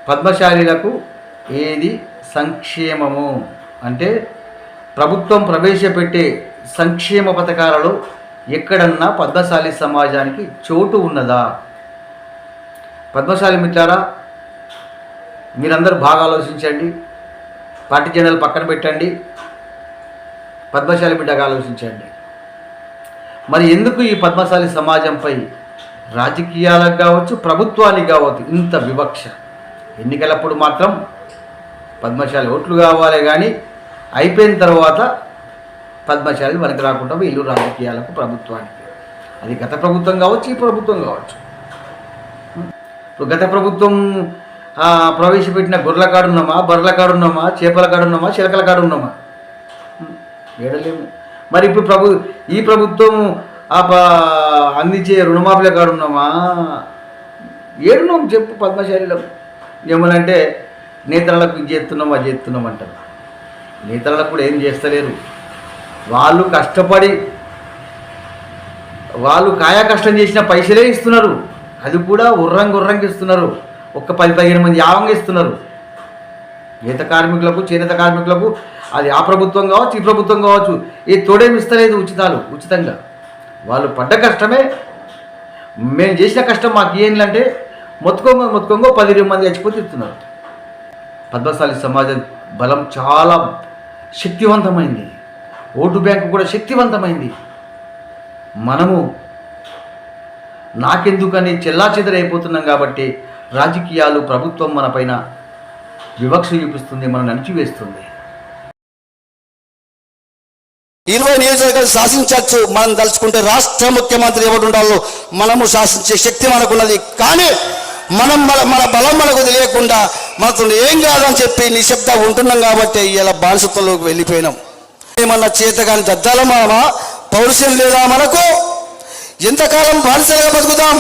పద్మశాలీలకు ఏది సంక్షేమము అంటే ప్రభుత్వం ప్రవేశపెట్టే సంక్షేమ పథకాలలో ఎక్కడన్నా పద్మశాలి సమాజానికి చోటు ఉన్నదా? పద్మశాలి మిత్రారా, మీరందరూ బాగా ఆలోచించండి. పార్టీ జెండాలు పక్కన పెట్టండి, పద్మశాలి బిడ్డగా ఆలోచించండి. మరి ఎందుకు ఈ పద్మశాలి సమాజంపై రాజకీయాలకు కావచ్చు, ప్రభుత్వానికి కావచ్చు ఇంత వివక్ష? ఎన్నికలప్పుడు మాత్రం పద్మశాలి ఓట్లు కావాలి, కానీ అయిపోయిన తర్వాత పద్మశాలి మనకి రాకుండా వీళ్ళు రాజకీయాలకు, ప్రభుత్వానికి. అది గత ప్రభుత్వం కావచ్చు, ఈ ప్రభుత్వం కావచ్చు. ఇప్పుడు గత ప్రభుత్వం ప్రవేశపెట్టిన గొర్రెల కాడున్నామా, బర్రెల కాడున్నామా, చేపల కాడున్నామా, చిలకల కాడున్నామా? ఏడలేము. మరి ఇప్పుడు ఈ ప్రభుత్వం అందించే రుణమాఫీల కాడున్నామా? ఏడున్నాం చెప్పు పద్మశాలిలకు. ఏమనంటే నేతలకు ఇది చేస్తున్నాం, అది చేస్తున్నాం అంటారు. నేతలకు కూడా ఏం చేస్తలేరు. వాళ్ళు కష్టపడి వాళ్ళు కాయా కష్టం చేసిన పైసలే ఇస్తున్నారు. అది కూడా ఉర్రంగి ఇస్తున్నారు. ఒక్క 10-15 మంది యావంగా ఇస్తున్నారు. నేత కార్మికులకు, చేనేత కార్మికులకు అది ఆ ప్రభుత్వం కావచ్చు, ఈ ప్రభుత్వం కావచ్చు, ఏ తోడేమి ఇస్తలేదు ఉచితంగా. వాళ్ళు పడ్డ కష్టమే. మేము చేసిన కష్టం మాకు ఏంటంటే మొత్తుకొంగో 10-20 మంది చచ్చిపోతే ఇస్తున్నారు. పద్మశాలి సమాజం బలం చాలా శక్తివంతమైంది. ఓటు బ్యాంకు కూడా శక్తివంతమైంది. మనము నాకెందుకని చెల్లాచెదరైపోతున్నాం కాబట్టి రాజకీయాలు, ప్రభుత్వం మన పైన వివక్ష చూపిస్తుంది, మనం అణిచివేస్తుంది. 20 నియోజకవర్గాలు శాసించవచ్చు మనం తలుచుకుంటే. రాష్ట్ర ముఖ్యమంత్రి ఎవరు ఉండాలో మనము శాసించే శక్తి మనకున్నది. కానీ మన బలం మనకు తెలియకుండా మనతో ఏం కాదని చెప్పి నిశ్శబ్ద ఉంటున్నాం కాబట్టి ఇలా బానిసత్వంలోకి వెళ్ళిపోయినాం. ఏమన్నా చేత కానీ దద్దాల మామ పౌరుషం లేదా మనకు? ఎంతకాలం బానిసలుగా బతుకుతాం?